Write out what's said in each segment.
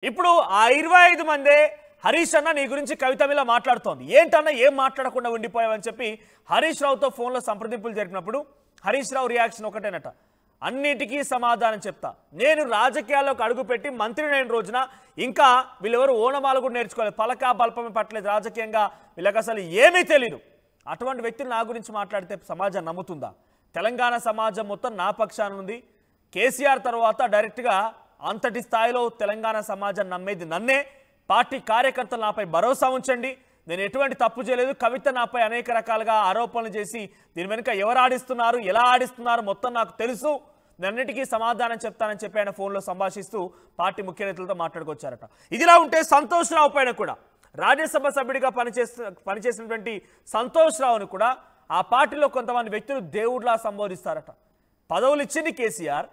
ఇప్పుడు ఆ 25 మందే హరీష్ అన్న నీ గురించి కవిత మీద మాట్లాడుతోంది. ఏంటన్నా ఏం మాట్లాడకుండా ఉండిపోయావని చెప్పి హరీష్ రావుతో ఫోన్లో సంప్రదింపులు జరిపినప్పుడు హరీష్ రావు రియాక్షన్ ఒకటేనట, అన్నిటికీ సమాధానం చెప్తా. నేను రాజకీయాల్లోకి అడుగుపెట్టి మంత్రినైన రోజున ఇంకా వీళ్ళెవరు ఓనమాలు కూడా నేర్చుకోలేదు, పలకా బల్పమే పట్టలేదు, రాజకీయంగా వీళ్ళకి అసలు ఏమీ తెలియదు. అటువంటి వ్యక్తులు నా గురించి మాట్లాడితే సమాజం నమ్ముతుందా? తెలంగాణ సమాజం మొత్తం నా పక్షాన ఉంది. కేసీఆర్ తర్వాత డైరెక్ట్గా అంతటి స్థాయిలో తెలంగాణ సమాజం నమ్మేది నన్నే. పార్టీ కార్యకర్తలు నాపై భరోసా ఉంచండి, నేను ఎటువంటి తప్పు చేయలేదు. కవిత నాపై అనేక రకాలుగా ఆరోపణలు చేసి దీని వెనుక ఎవరు ఆడిస్తున్నారు, ఎలా ఆడిస్తున్నారు మొత్తం నాకు తెలుసు, నేనన్నిటికీ సమాధానం చెప్తానని చెప్పి ఆయన ఫోన్లో సంభాషిస్తూ పార్టీ ముఖ్య నేతలతో మాట్లాడుకొచ్చారట. ఇదిలా ఉంటే సంతోష్ రావు పైన కూడా, రాజ్యసభ సభ్యుడిగా పనిచేసినటువంటి సంతోష్ రావును కూడా ఆ పార్టీలో కొంతమంది వ్యక్తులు దేవుడిలా సంబోధిస్తారట. పదవులు ఇచ్చింది కేసీఆర్,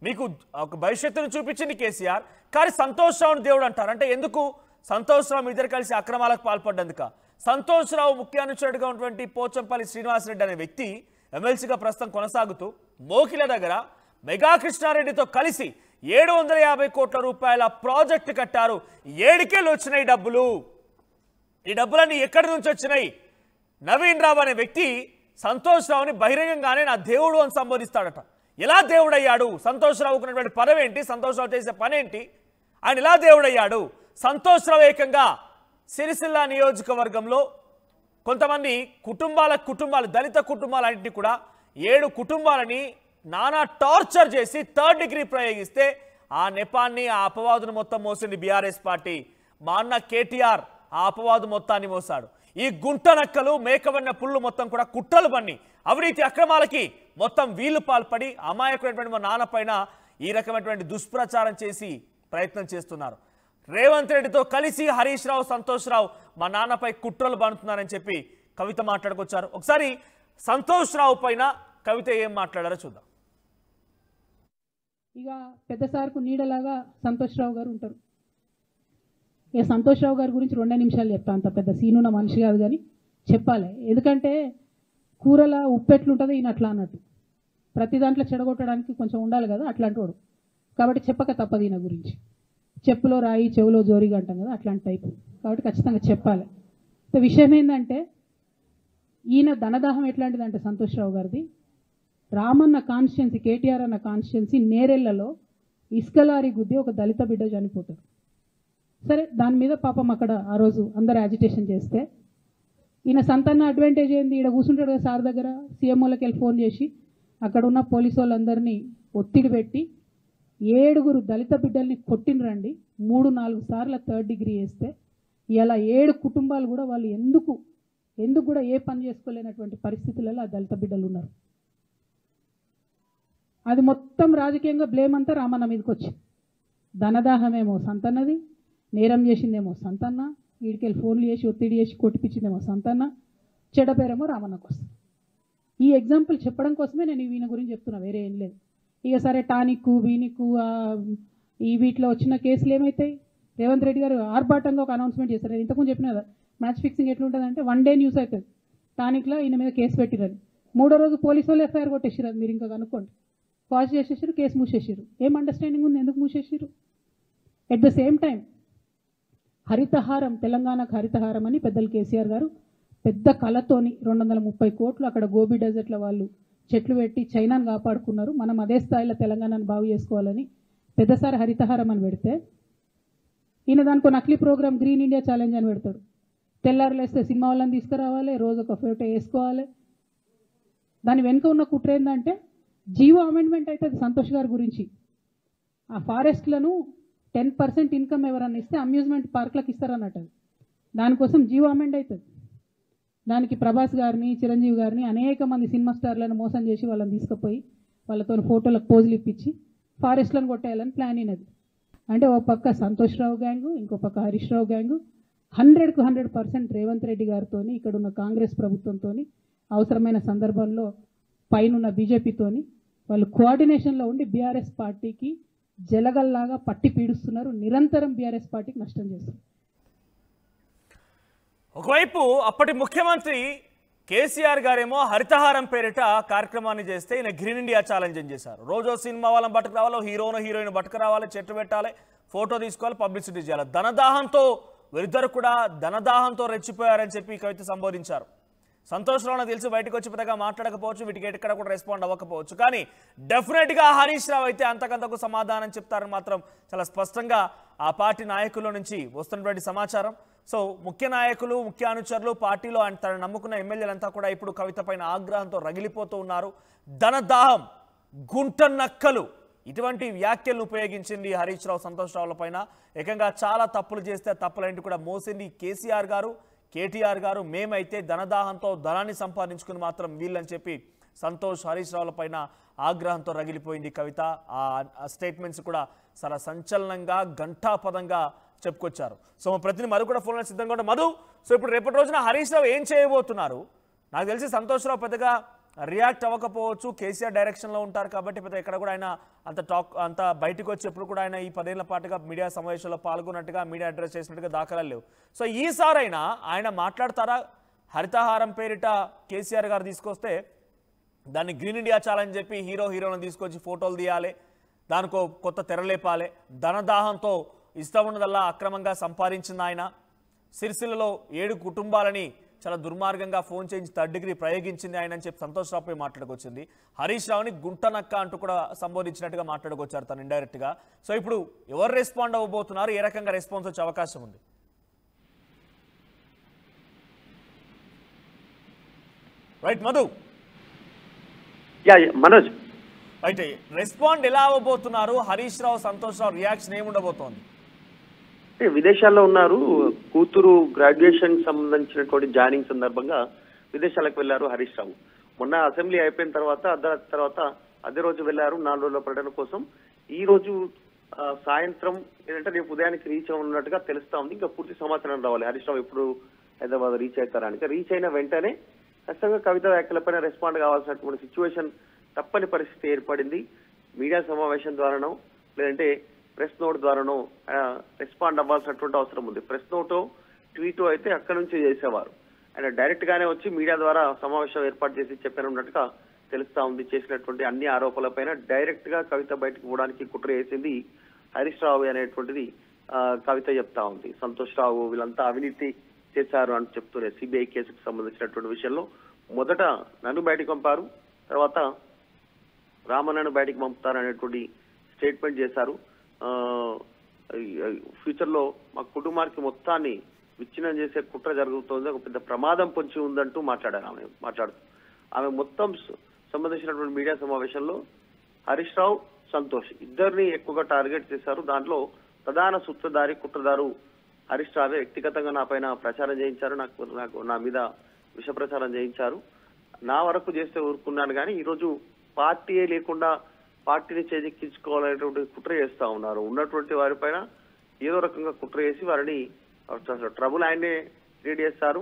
మీకు ఒక భవిష్యత్తును చూపించింది కేసీఆర్, కానీ సంతోష్ రావుని దేవుడు అంటారు. అంటే ఎందుకు? సంతోష్ రావు ఇద్దరు కలిసి అక్రమాలకు పాల్పడ్డందుక. సంతోష్ రావు ముఖ్య అనుచరుడిగా ఉన్నటువంటి పోచంపల్లి శ్రీనివాసరెడ్డి అనే వ్యక్తి ఎమ్మెల్సీగా ప్రస్తుతం కొనసాగుతూ మోకిల దగ్గర మెగా కృష్ణారెడ్డితో కలిసి 750 కోట్ల రూపాయల ప్రాజెక్టు కట్టారు. ఏడికేళ్ళు వచ్చినాయి డబ్బులు. ఈ డబ్బులన్నీ ఎక్కడి నుంచి వచ్చినాయి? నవీన్ రావు అనే వ్యక్తి సంతోష్ రావుని బహిరంగంగానే నా దేవుడు అని సంబోధిస్తాడట. ఎలా దేవుడయ్యాడు? సంతోష్ రావుకు ఉన్నటువంటి పదవి ఏంటి? సంతోష్ రావు చేసే పని ఏంటి? ఆయన ఎలా దేవుడయ్యాడు? సంతోష్ రావు ఏకంగా సిరిసిల్ల నియోజకవర్గంలో కొంతమంది కుటుంబాలు దళిత కుటుంబాలన్నింటినీ కూడా 7 కుటుంబాలని నానా టార్చర్ చేసి 3rd డిగ్రీ ప్రయోగిస్తే ఆ నెపాన్ని, ఆ అపవాదును మొత్తం మోసింది బీఆర్ఎస్ పార్టీ. మా అన్న కేటీఆర్ ఆ అపవాదు మొత్తాన్ని మోసాడు. ఈ గుంట నక్కలు, మేకవన్న పుళ్ళు మొత్తం కూడా కుట్రలు పన్ని అవినీతి అక్రమాలకి మొత్తం వీళ్ళు పాల్పడి అమాయకుడైనటువంటి మా నాన్న పైన ఈ రకమైనటువంటి దుష్ప్రచారం చేసి ప్రయత్నం చేస్తున్నారు. రేవంత్ రెడ్డితో కలిసి హరీష్ రావు, సంతోష్ రావు మా నాన్నపై కుట్రలు బానుతున్నారని చెప్పి కవిత మాట్లాడుకొచ్చారు. ఒకసారి సంతోష్ రావు పైన కవిత ఏం మాట్లాడారో చూద్దాం. ఇక పెద్ద సార్కు నీడలాగా సంతోష్ రావు గారు ఉంటారు. ఇక సంతోష్ రావు గారి గురించి 2 నిమిషాలు చెప్తాను. అంత పెద్ద సీనున్న మనిషి కాదు, కానీ చెప్పాలి. ఎందుకంటే కూరల ఉప్పు ఎట్లుంటుందో ఈయన అట్లా అన్నట్టు, ప్రతి దాంట్లో చెడగొట్టడానికి కొంచెం ఉండాలి కదా, అట్లాంటి వాడు. కాబట్టి చెప్పక తప్పదు ఈయన గురించి. చెప్పులో రాయి చెవులో జోరిగా అంటాం కదా, అట్లాంటి టైపు. కాబట్టి ఖచ్చితంగా చెప్పాలి. విషయం ఏంటంటే ఈయన ధనదాహం ఎట్లాంటిదంటే సంతోష్ రావు గారిది, రామన్న కాన్స్టిట్యున్సీ, కేటీఆర్ అన్న కాన్స్టిట్యున్సీ నేరెళ్లలో ఇసుకలారీ గుద్ది ఒక దళిత బిడ్డ చనిపోతారు. సరే, దాని మీద పాపం అక్కడ ఆ రోజు అందరు యాజిటేషన్ చేస్తే ఈయన సంతాన అడ్వాంటేజ్ ఏంది, ఈడ కూర్చుంటాడు కదా సార్ దగ్గర, సీఎంఓలకి వెళ్ళి ఫోన్ చేసి అక్కడ ఉన్న పోలీసు వాళ్ళందరినీ ఒత్తిడి పెట్టి 7 దళిత బిడ్డల్ని కొట్టినరండి. 3-4 సార్లు 3rd డిగ్రీ వేస్తే ఇలా 7 కుటుంబాలు కూడా వాళ్ళు ఎందుకు కూడా ఏ పని చేసుకోలేనటువంటి పరిస్థితులలో ఆ దళిత బిడ్డలు ఉన్నారు. అది మొత్తం రాజకీయంగా బ్లేమ్ అంతా రామన్న మీదకి వచ్చి, ధనదాహమేమో సంతన్నది, నేరం చేసిందేమో సంతన్న, వీడికెళ్ళి ఫోన్లు చేసి ఒత్తిడి చేసి కొట్టిపించిందేమో సంతన్న, చెడ్డ పేరేమో రామన్నకు వస్తుంది. ఈ ఎగ్జాంపుల్ చెప్పడం కోసమే నేను ఈయన గురించి చెప్తున్నా, వేరే ఏం లేదు. ఇక సరే, టానిక్ వీనిక్ ఈ వీటిలో వచ్చిన కేసులు ఏమవుతాయి? రేవంత్ రెడ్డి గారు ఆర్భాటంగా ఒక అనౌన్స్మెంట్ చేస్తారు. నేను ఇంతకుముందు చెప్పిన కదా, మ్యాచ్ ఫిక్సింగ్ ఎట్లుంటుందంటే 1 డే న్యూస్ అవుతుంది, టానిక్లో ఈయన మీద కేసు పెట్టిరని. 3వ రోజు పోలీసు వాళ్ళు ఎఫ్ఐఆర్ కొట్టేసారు. అది మీరు ఇంకా కనుక్కోండి. కాజ్ చేసేసారు, కేసు మూసేసారు. ఏం అండర్స్టాండింగ్ ఉంది, ఎందుకు మూసేసారు? At the same time Harithaharam, తెలంగాణకు హరితహారం అని పెద్దలు కేసీఆర్ గారు పెద్ద కళతోని 230 కోట్లు అక్కడ గోబీ డెజర్ట్లో వాళ్ళు చెట్లు పెట్టి చైనాను కాపాడుకున్నారు. మనం అదే స్థాయిలో తెలంగాణను బాగు చేసుకోవాలని పెద్దసారి హరితహారం అని పెడితే ఈయన దానికి నకిలీ ప్రోగ్రామ్ గ్రీన్ ఇండియా ఛాలెంజ్ అని పెడతాడు. తెల్లారులేస్తే సినిమా వాళ్ళని తీసుకురావాలి, రోజు ఒక ఫోటో వేసుకోవాలి. దాని వెనుక ఉన్న కుట్ర ఏంటంటే జీవో అమెండ్మెంట్ అవుతుంది సంతోష్ గారి గురించి. ఆ ఫారెస్ట్లను 10% ఇన్కమ్ ఎవరన్నా ఇస్తే అమ్యూజ్మెంట్ పార్క్లకు ఇస్తారన్నట్టు. దానికోసం జీవో అమెండ్ అవుతుంది. దానికి ప్రభాస్ గారిని, చిరంజీవి గారిని, అనేక మంది సినిమా స్టార్లను మోసం చేసి వాళ్ళని తీసుకుపోయి వాళ్ళతో ఫోటోలకు పోజులు ఇప్పించి ఫారెస్ట్లను కొట్టేయాలని ప్లాన్ అయినది. అంటే ఒక పక్క సంతోష్ రావు గ్యాంగు, ఇంకో పక్క హరీష్ రావు గ్యాంగు 100కు 100% రేవంత్ రెడ్డి గారితో, ఇక్కడ ఉన్న కాంగ్రెస్ ప్రభుత్వంతో, అవసరమైన సందర్భంలో పైన బీజేపీతోని వాళ్ళు కోఆర్డినేషన్లో ఉండి బీఆర్ఎస్ పార్టీకి జలగల్లాగా పట్టి పీడుస్తున్నారు. నిరంతరం బీఆర్ఎస్ పార్టీకి నష్టం చేస్తారు. ఒకవైపు అప్పటి ముఖ్యమంత్రి కేసీఆర్ గారేమో హరితహారం పేరిట కార్యక్రమాన్ని చేస్తే ఈయన గ్రీన్ ఇండియా ఛాలెంజ్ చేశారు. రోజో సినిమా వాళ్ళని బట్టుకు రావాలి, హీరోయిన్ బట్టుకు రావాలి, చెట్టు పెట్టాలి, ఫోటో తీసుకోవాలి, పబ్లిసిటీ చేయాలి. ధనదాహంతో వీరిద్దరు కూడా ధనదాహంతో రెచ్చిపోయారని చెప్పి కవిత సంబోధించారు. సంతోష్ రావు నాకు తెలిసి బయటకు వచ్చి పెద్దగా మాట్లాడకపోవచ్చు, వీటికి ఎక్కడ కూడా రెస్పాండ్ అవ్వకపోవచ్చు, కానీ డెఫినెట్గా హరీష్ రావు అయితే అంతకంతకు సమాధానం చెప్తారని మాత్రం చాలా స్పష్టంగా ఆ పార్టీ నాయకుల నుంచి వస్తున్నటువంటి సమాచారం. సో ముఖ్య నాయకులు, ముఖ్య అనుచరులు, పార్టీలో ఆయన తను నమ్ముకున్న ఎమ్మెల్యేలంతా కూడా ఇప్పుడు కవిత పైన ఆగ్రహంతో రగిలిపోతూ ఉన్నారు. ధనదాహం, గుంట నక్కలు ఇటువంటి వ్యాఖ్యలను ఉపయోగించింది హరీష్ రావు సంతోష్ రావుల పైన. ఏకంగా చాలా తప్పులు చేస్తే తప్పులేంటి కూడా మోసింది కేసీఆర్ గారు, కేటీఆర్ గారు. మేమైతే ధనదాహంతో ధనాన్ని సంపాదించుకుని మాత్రం వీళ్ళని చెప్పి సంతోష్ హరీష్ రావుల పైన ఆగ్రహంతో రగిలిపోయింది కవిత. ఆ స్టేట్మెంట్స్ కూడా చాలా సంచలనంగా ఘంటాపదంగా చెప్పుకొచ్చారు. సో మా ప్రతినిధి మధు కూడా ఫోన్లో సిద్ధంగా ఉంటారు. మధు, సో ఇప్పుడు రేపటి రోజున హరీష్ రావు ఏం చేయబోతున్నారు? నాకు తెలిసి సంతోష్ రావు పెద్దగా రియాక్ట్ అవ్వకపోవచ్చు, కేసీఆర్ డైరెక్షన్లో ఉంటారు కాబట్టి పెద్ద ఎక్కడ కూడా ఆయన అంత బయటకు వచ్చి ఎప్పుడు కూడా ఆయన ఈ 10 ఏళ్ల పాటుగా మీడియా సమావేశంలో పాల్గొన్నట్టుగా, మీడియా అడ్రస్ చేసినట్టుగా దాఖలాలు లేవు. సో ఈసారైనా ఆయన మాట్లాడతారా? హరితహారం పేరిట కేసీఆర్ గారు తీసుకొస్తే దాన్ని గ్రీన్ ఇండియా ఛాలెంజ్ చెప్పి హీరోలను తీసుకొచ్చి ఫోటోలు తీయాలి, దానికో కొత్త తెరలేపాలి. ధనదాహంతో ఇష్టం ఉన్నదల్లా అక్రమంగా సంపాదించింది ఆయన. సిరిసిల్లలో 7 కుటుంబాలని చాలా దుర్మార్గంగా ఫోన్ చేయించి 3rd డిగ్రీ ప్రయోగించింది ఆయన అని చెప్పి సంతోష్ రావుపై మాట్లాడుకొచ్చింది. హరీష్ రావుని గుంటనక్క అంటూ కూడా సంబోధించినట్టుగా మాట్లాడుకొచ్చారు తను ఇండైరెక్ట్గా. సో ఇప్పుడు ఎవరు రెస్పాండ్ అవ్వబోతున్నారు? ఏ రకంగా రెస్పాన్స్ వచ్చే అవకాశం ఉంది? రైట్ మధు, మనోజ్, అయితే రెస్పాండ్ ఎలా అవ్వబోతున్నారు? హరీష్ రావు, సంతోష్ రావు రియాక్షన్ ఏముండబోతోంది? విదేశాల్లో ఉన్నారు. కూతురు గ్రాడ్యుయేషన్ సంబంధించినటువంటి జాయినింగ్ సందర్భంగా విదేశాలకు వెళ్లారు హరీష్ రావు. మొన్న అసెంబ్లీ అయిపోయిన తర్వాత అర్ధరాత్రి తర్వాత అదే రోజు వెళ్లారు 4 రోజుల పర్యటన కోసం. ఈ రోజు సాయంత్రం ఏంటంటే రేపు ఉదయానికి రీచ్ ఉన్నట్టుగా తెలుస్తా ఉంది. ఇంకా పూర్తి సమాచారం రావాలి హరీష్ రావు ఎప్పుడు హైదరాబాద్ రీచ్ అవుతారని. రీచ్ అయిన వెంటనే ఖచ్చితంగా కవిత వ్యాఖ్యలపైన రెస్పాండ్ కావాల్సినటువంటి సిచ్యువేషన్ తప్పని పరిస్థితి ఏర్పడింది. మీడియా సమావేశం ద్వారానో లేదంటే ప్రెస్ నోట్ ద్వారానో రెస్పాండ్ అవ్వాల్సినటువంటి అవసరం ఉంది. ప్రెస్ నోటో ట్వీటో అయితే అక్కడి నుంచి చేసేవారు. ఆయన డైరెక్ట్ గానే వచ్చి మీడియా ద్వారా సమావేశం ఏర్పాటు చేసి చెప్పనున్నట్టుగా తెలుస్తా ఉంది. చేసినటువంటి అన్ని ఆరోపణలపైన డైరెక్ట్ గా కవిత బయటకు పోవడానికి కుట్ర వేసింది హరీష్ రావు అనేటువంటిది కవిత చెప్తా ఉంది. సంతోష్ రావు వీళ్ళంతా అవినీతి చేశారు అని చెప్తూనే సిబిఐ కేసుకు సంబంధించినటువంటి విషయంలో మొదట నన్ను బయటకు పంపారు, తర్వాత రామన్నను బయటకు పంపుతారు అనేటువంటి స్టేట్మెంట్ చేశారు. ఫ్యూచర్ లో మా కుటుంబానికి మొత్తాన్ని విచ్ఛిన్నం చేసే కుట్ర జరుగుతోంది, ఒక పెద్ద ప్రమాదం పొంచి ఉందంటూ మాట్లాడారు. ఆమె మొత్తం సంబంధించినటువంటి మీడియా సమావేశంలో హరీష్ రావు, సంతోష్ ఇద్దరిని ఎక్కువగా టార్గెట్ చేశారు. దాంట్లో ప్రధాన సూత్రధారి, కుట్రదారు హరీష్ రావే. వ్యక్తిగతంగా నా పైన ప్రచారం చేయించారు, నాకు నా మీద విష ప్రచారం చేయించారు. నా వరకు చేస్తే ఊరుకున్నాను, కానీ ఈరోజు పార్టీయే లేకుండా పార్టీని చేజెక్కించుకోవాలనేటువంటి కుట్ర చేస్తా ఉన్నారు. ఉన్నటువంటి వారిపైన ఏదో రకంగా కుట్ర చేసి వారిని ట్రబుల్ ఆయనే క్రియేట్ చేస్తారు,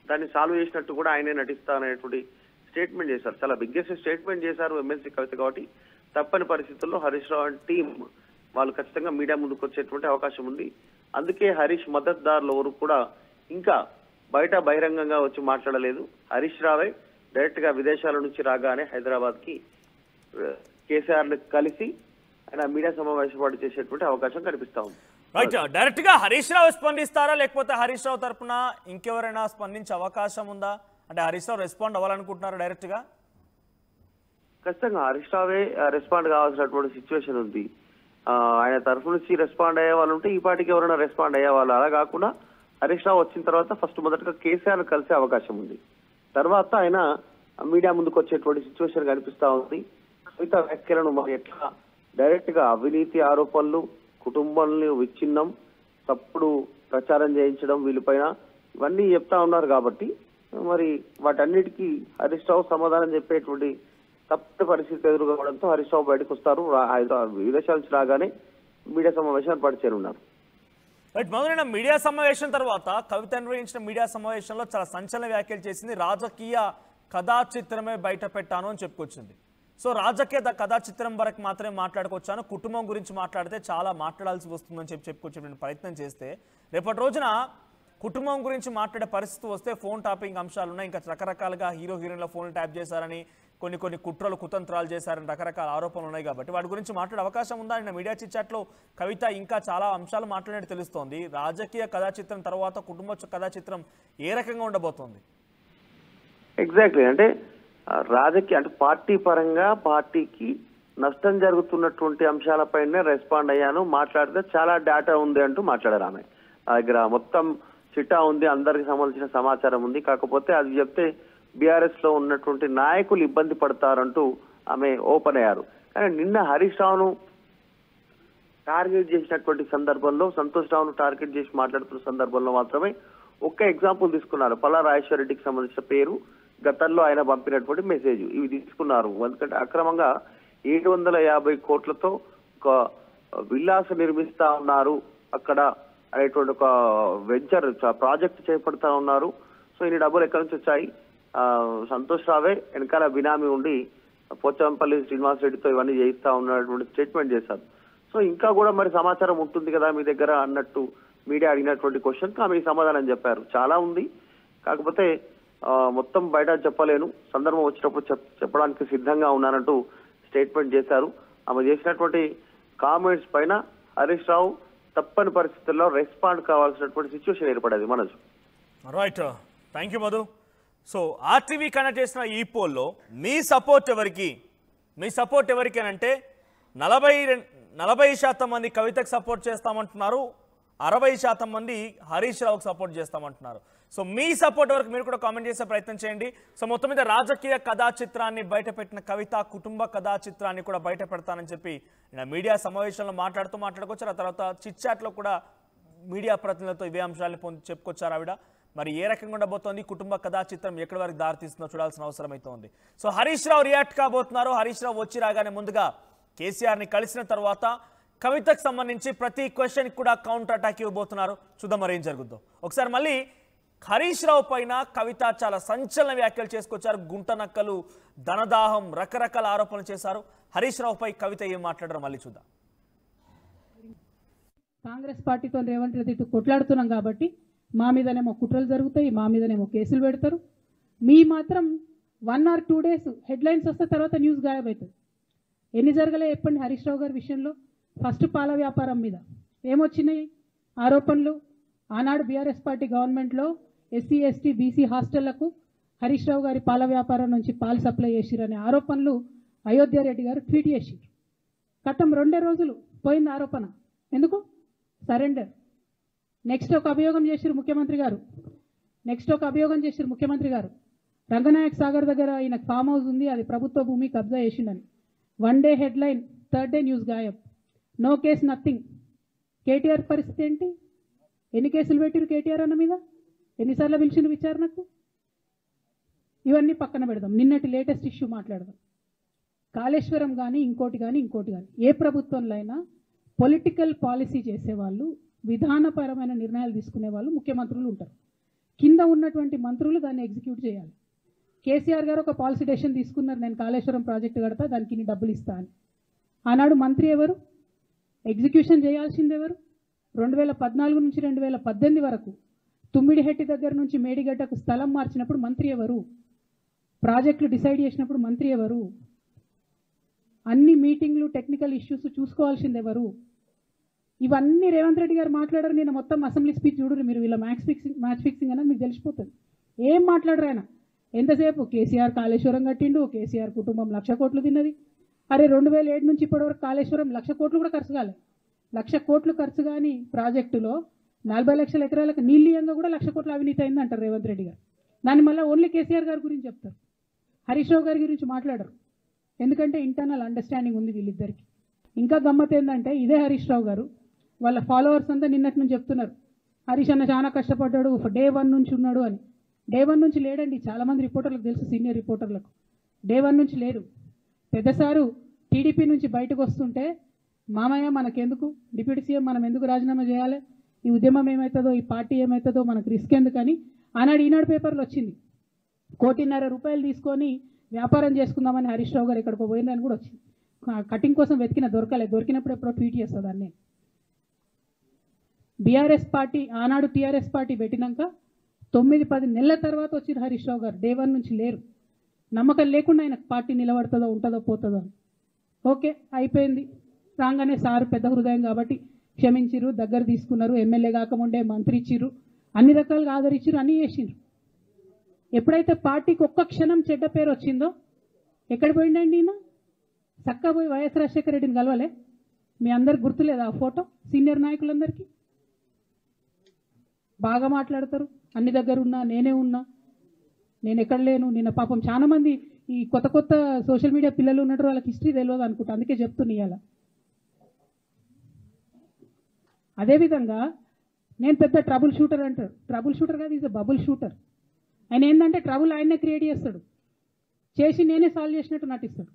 దాన్ని సాల్వ్ చేసినట్టు కూడా ఆయనే నటిస్తారనేటువంటి స్టేట్మెంట్ చేశారు. చాలా బిగ్గెస్ట్ స్టేట్మెంట్ చేశారు ఎమ్మెల్సీ కవిత. కాబట్టి తప్పని పరిస్థితుల్లో హరీష్ రావు అండ్ టీం వాళ్ళు ఖచ్చితంగా మీడియా ముందుకు వచ్చేటువంటి అవకాశం ఉంది. అందుకే హరీష్ మద్దతుదారులు ఎవరు కూడా ఇంకా బయట బహిరంగంగా వచ్చి మాట్లాడలేదు. హరీష్ రావే డైరెక్ట్ గా విదేశాల నుంచి రాగానే హైదరాబాద్ కి కేసీఆర్ ని కలిసి ఆయన మీడియా సమావేశం పాటు చేసేటువంటి అవకాశం కనిపిస్తా ఉంది. రైట్, డైరెక్ట్ గా హరీష్ రావు స్పందిస్తారా, లేకపోతే హరీష్ రావు తరఫున ఇంకెవరైనా స్పందించే అవకాశం ఉందా? అంటే హరీష్ రావు రెస్పాండ్ అవ్వాలనుకుంటున్నారా డైరెక్ట్ గా? ఖచ్చితంగా హరీష్ రావే రెస్పాండ్ కావాల్సినటువంటి సిచ్యువేషన్ ఉంది. ఆయన తరఫు నుంచి రెస్పాండ్ అయ్యే వాళ్ళు ఉంటే ఈ పార్టీకి ఎవరైనా రెస్పాండ్ అయ్యే వాళ్ళు. అలా కాకుండా హరీష్ రావు వచ్చిన తర్వాత ఫస్ట్ మొదటగా కేసీఆర్ కలిసే అవకాశం ఉంది. తర్వాత ఆయన మీడియా ముందుకు వచ్చేటువంటి సిచ్యువేషన్ కనిపిస్తా ఉంది. కవిత వ్యాఖ్యలను మరి ఎట్లా డైరెక్ట్ గా అవినీతి ఆరోపణలు, కుటుంబాలను విచ్ఛిన్నం, తప్పుడు ప్రచారం చేయించడం వీళ్ళపైన ఇవన్నీ చెప్తా ఉన్నారు. కాబట్టి మరి వాటన్నిటికీ హరీష్ రావు సమాధానం చెప్పేటువంటి తప్పని పరిస్థితి ఎదురుకోవడంతో హరీష్ రావు బయటకు వస్తారు. హైదరాబాద్ విదేశాల నుంచి రాగానే మీడియా సమావేశాన్ని పరిచేరున్నారు. రైట్, మొదలైన మీడియా సమావేశం తర్వాత కవిత నిర్వహించిన మీడియా సమావేశంలో చాలా సంచలన వ్యాఖ్యలు చేసింది. రాజకీయ కథా చిత్రమే బయట పెట్టాను అని చెప్పుకొచ్చింది. సో రాజకీయ కథా చిత్రం వరకు మాత్రమే మాట్లాడుకొచ్చాను, కుటుంబం గురించి మాట్లాడితే చాలా మాట్లాడాల్సి వస్తుందని చెప్పుకొచ్చే ప్రయత్నం చేస్తే రేపటి రోజున కుటుంబం గురించి మాట్లాడే పరిస్థితి వస్తే ఫోన్ టాపింగ్ అంశాలు ఉన్నాయి. ఇంకా రకరకాలుగా హీరోయిన్ల ఫోన్ ట్యాప్ చేశారని, కొన్ని కుట్రలు కుతంత్రాలు చేశారని రకరకాల ఆరోపణలు ఉన్నాయి కాబట్టి వాటి గురించి మాట్లాడే అవకాశం ఉందా? నిన్న మీడియా చిట్చాట్లో కవిత ఇంకా చాలా అంశాలు మాట్లాడినట్టు తెలుస్తోంది. రాజకీయ కథా చిత్రం తర్వాత కుటుంబ కథా చిత్రం ఏ రకంగా ఉండబోతోంది? ఎగ్జాక్ట్లీ, అంటే రాజకీయ అంటే పార్టీ పరంగా పార్టీకి నష్టం జరుగుతున్నటువంటి అంశాలపైనే రెస్పాండ్ అయ్యాను, మాట్లాడితే చాలా డేటా ఉంది అంటూ మాట్లాడారు ఆమె. ఆ దగ్గర మొత్తం చిట్టా ఉంది, అందరికి సంబంధించిన సమాచారం ఉంది, కాకపోతే అది చెప్తే బీఆర్ఎస్ లో ఉన్నటువంటి నాయకులు ఇబ్బంది పడతారంటూ ఆమె ఓపెన్ అయ్యారు. కానీ నిన్న హరీష్ రావును టార్గెట్ చేసినటువంటి సందర్భంలో, సంతోష్ రావును టార్గెట్ చేసి మాట్లాడుతున్న సందర్భంలో మాత్రమే ఒక్క ఎగ్జాంపుల్ తీసుకున్నారు. పల్లా రాజేశ్వర రెడ్డికి సంబంధించిన పేరు, గతంలో ఆయన పంపినటువంటి మెసేజ్, ఇవి తీసుకున్నారు. ఎందుకంటే అక్రమంగా 750 కోట్లతో ఒక విల్లాస్ నిర్మిస్తా ఉన్నారు అక్కడ అనేటువంటి ఒక వెంచర్ ప్రాజెక్ట్ చేపడతా ఉన్నారు. సో ఇన్ని డబ్బులు ఎక్కడి నుంచి వచ్చాయి? సంతోష్ రావే వెనకాల బినామీ ఉండి పోచంపల్లి శ్రీనివాస్ రెడ్డితో ఇవన్నీ చేయిస్తా ఉన్నటువంటి స్టేట్మెంట్ చేశారు. సో ఇంకా కూడా మరి సమాచారం ఉంటుంది కదా మీ దగ్గర అన్నట్టు మీడియా అడిగినటువంటి క్వశ్చన్ ఆమె సమాధానం చెప్పారు. చాలా ఉంది, కాకపోతే మొత్తం బయట చెప్పలేను, సందర్భం వచ్చినప్పుడు చెప్పడానికి సిద్ధంగా ఉన్నానంటూ స్టేట్మెంట్ చేశారు. ఆమె చేసినటువంటి కామెంట్స్ పైన హరీష్ రావు తప్పని పరిస్థితుల్లో రెస్పాండ్ కావాల్సినటువంటి సిచ్యువేషన్ ఏర్పడేది. మనసు right, thank you Madhu. So RTV connect చేసిన ఈ పోల్లో మీ సపోర్ట్ ఎవరికి? మీ సపోర్ట్ ఎవరికి అని అంటే 40% మంది కవితకు సపోర్ట్ చేస్తామంటున్నారు, 60% మంది హరీష్ రావుకి సపోర్ట్ చేస్తామంటున్నారు. సో మీ సపోర్ట్ వరకు మీరు కూడా కామెంట్ చేసే ప్రయత్నం చేయండి. సో మొత్తం మీద రాజకీయ కథా చిత్రాన్ని బయటపెట్టిన కవిత కుటుంబ కథా చిత్రాన్ని కూడా బయట పెడతానని చెప్పి మీడియా సమావేశంలో మాట్లాడుకొచ్చారు. ఆ తర్వాత చిట్చాట్లో కూడా మీడియా ప్రతినిధులతో ఇవే అంశాలను చెప్పుకొచ్చారు ఆవిడ. మరి ఏ రకంగా ఉండబోతోంది, కుటుంబ కథా చిత్రం ఎక్కడి వరకు దారితీస్తుందో చూడాల్సిన అవసరం అయితే ఉంది. సో హరీష్ రావు రియాక్ట్ కాబోతున్నారు. హరీష్ రావు వచ్చి రాగానే ముందుగా కేసీఆర్ని కలిసిన తర్వాత కవితకు సంబంధించి ప్రతి క్వశ్చన్ కూడా కౌంటర్ అటాక్ ఇవ్వబోతున్నారు. చూద్దాం మరి ఏం జరుగుతుందో. ఒకసారి మళ్ళీ హరీష్ రావు పైన కవిత చాలా సంచలన వ్యాఖ్యలు చేసుకొచ్చారు. గుంట నక్కలు, ధనదాహం, రకరకాల ఆరోపణలు చేశారు. హరీష్ రావు పై కవిత ఏం మాట్లాడారో మళ్ళీ చూద్దాం. కాంగ్రెస్ పార్టీతో రేవంత్ రెడ్డి కొట్లాడుతున్నాం కాబట్టి మా మీదనేమో కుట్రలు జరుగుతాయి, మా మీదనేమో కేసులు పెడతారు. మీ మాత్రం 1 or 2 days హెడ్లైన్స్ వస్తే తర్వాత న్యూస్ గాయబవుతుంది. ఎన్ని జరగలే చెప్పండి హరీష్ రావు గారి విషయంలో? ఫస్ట్ పాల వ్యాపారం మీద ఏమొచ్చినాయి ఆరోపణలు? ఆనాడు బీఆర్ఎస్ పార్టీ గవర్నమెంట్లో SC ST BC హాస్టళ్లకు Harish Rao గారి పాల వ్యాపారం నుంచి పాలు సప్లై చేసిరనే ఆరోపణలు అయోధ్య రెడ్డి గారు ట్వీట్ చేసిరు. గతం 2 రోజులు పోయింది ఆరోపణ. ఎందుకు? సరెండర్. నెక్స్ట్ ఒక అభియోగం చేసిరు ముఖ్యమంత్రి గారు. రంగనాయక్ సాగర్ దగ్గర ఈయనకు ఫామ్ హౌస్ ఉంది, అది ప్రభుత్వ భూమి, కబ్జా చేసిండని. 1 day headline, 3rd day news గాయబ్. No case nothing. కేటీఆర్ పరిస్థితి ఏంటి? ఎన్ని కేసులు పెట్టిరు కేటీఆర్ అన్న మీద? ఎన్నిసార్లు పిలిచిన విచారణకు? ఇవన్నీ పక్కన పెడదాం. నిన్నటి లేటెస్ట్ ఇష్యూ మాట్లాడదాం. కాళేశ్వరం కానీ ఇంకోటి కానీ ఏ ప్రభుత్వంలో అయినా పొలిటికల్ పాలసీ చేసేవాళ్ళు, విధానపరమైన నిర్ణయాలు తీసుకునే వాళ్ళు ముఖ్యమంత్రులు ఉంటారు. కింద ఉన్నటువంటి మంత్రులు దాన్ని ఎగ్జిక్యూట్ చేయాలి. కేసీఆర్ గారు ఒక పాలసీ డెసిషన్ తీసుకున్నారు, నేను కాళేశ్వరం ప్రాజెక్టు కడతా, దానికి ఇన్ని డబ్బులు ఇస్తా అని. ఆనాడు మంత్రి ఎవరు? ఎగ్జిక్యూషన్ చేయాల్సింది ఎవరు? 2014 నుంచి 2018 వరకు తుమ్మిడిహెట్టి దగ్గర నుంచి మేడిగడ్డకు స్థలం మార్చినప్పుడు మంత్రి ఎవరు? ప్రాజెక్టులు డిసైడ్ చేసినప్పుడు మంత్రి ఎవరు? అన్ని మీటింగ్లు, టెక్నికల్ ఇష్యూస్ చూసుకోవాల్సింది ఎవరు? ఇవన్నీ రేవంత్ రెడ్డి గారు మాట్లాడారు. నేను మొత్తం అసెంబ్లీ స్పీచ్ చూడరు మీరు, వీళ్ళ మ్యాచ్ ఫిక్సింగ్ అనేది మీకు తెలిసిపోతుంది. ఏం మాట్లాడరు ఆయన. ఎంతసేపు కేసీఆర్ కాళేశ్వరం కట్టిండు, కేసీఆర్ కుటుంబం 1,00,000 కోట్లు తిన్నది. అరే 2007 నుంచి ఇప్పటివరకు కాళేశ్వరం 1,00,000 కోట్లు కూడా ఖర్చు కాలేదు. 1,00,000 కోట్లు ఖర్చు కాని ప్రాజెక్టులో 40 లక్షల ఎకరాలకు నీళ్ళియంగా కూడా 1,00,000 కోట్ల అవినీతి అయింది అంటారు రేవంత్ రెడ్డి గారు. దాన్ని మళ్ళీ ఓన్లీ కేసీఆర్ గారి గురించి చెప్తారు, హరీష్ రావు గారి గురించి మాట్లాడరు. ఎందుకంటే ఇంటర్నల్ అండర్స్టాండింగ్ ఉంది వీళ్ళిద్దరికి. ఇంకా గమ్మత్ ఏంటంటే ఇదే హరీష్ రావు గారు వాళ్ళ ఫాలోవర్స్ అంతా నిన్నటి నుంచి చెప్తున్నారు హరీష్ అన్న చాలా కష్టపడ్డాడు, డే 1 నుంచి ఉన్నాడు అని. డే 1 నుంచి లేడండి. చాలామంది రిపోర్టర్లకు తెలుసు, సీనియర్ రిపోర్టర్లకు. డే 1 నుంచి లేరు. పెద్దసారు టీడీపీ నుంచి బయటకు వస్తుంటే మామయ్య మనకెందుకు, డిప్యూటీ సీఎం మనం ఎందుకు రాజీనామా చేయాలి, ఈ ఉద్యమం ఏమవుతుందో, ఈ పార్టీ ఏమవుతుందో మనకు రిస్క్ ఎందుకని ఆనాడు ఈనాడు పేపర్లో వచ్చింది. 1,50,00,000 రూపాయలు తీసుకొని వ్యాపారం చేసుకుందామని హరీష్ రావు గారు ఎక్కడికో పోయిందని కూడా వచ్చింది. కటింగ్ కోసం వెతికిన దొరికినప్పుడు ఎప్పుడో ట్వీట్ చేస్తుంది దాన్ని. బీఆర్ఎస్ పార్టీ ఆనాడు టీఆర్ఎస్ పార్టీ పెట్టినాక 9-10 నెలల తర్వాత వచ్చిన హరీష్ రావు గారు డే 1 నుంచి లేరు. నమ్మకం లేకుండా ఆయనకు పార్టీ నిలబడుతుందో ఉంటుందో పోతుందో అని. ఓకే అయిపోయింది. రాగానే సారు పెద్ద హృదయం కాబట్టి క్షమించిర్రు, దగ్గర తీసుకున్నారు, ఎమ్మెల్యే కాకముందే మంత్రి ఇచ్చిర్రు, అన్ని రకాలుగా ఆదరించిర్రు, అన్నీ చేసిండ్రు. ఎప్పుడైతే పార్టీకి ఒక్క క్షణం చెడ్డ పేరు వచ్చిందో ఎక్కడ పోయిండండి ఈయన? చక్కా పోయి వైఎస్ రాజశేఖర రెడ్డిని కలవలే? మీ అందరికి గుర్తులేదా ఆ ఫోటో? సీనియర్ నాయకులందరికీ బాగా మాట్లాడతారు, అన్ని దగ్గర ఉన్నా, నేనే ఉన్నా, నేను ఎక్కడ లేను. నిన్న పాపం చాలా మంది ఈ కొత్త కొత్త సోషల్ మీడియా పిల్లలు ఉన్నట్టు వాళ్ళకి హిస్టరీ తెలియదు అనుకుంటా, అందుకే చెప్తున్నా ఇవాళ. అదేవిధంగా నేను పెద్ద ట్రబుల్ షూటర్ అంటారు. ట్రబుల్ షూటర్ కాదు, ఈజ్ అ బబుల్ షూటర్. ఆయన ఏంటంటే ట్రబుల్ ఆయన్నే క్రియేట్ చేస్తాడు, చేసి నేనే సాల్వ్ చేసినట్టు నటిస్తాడు.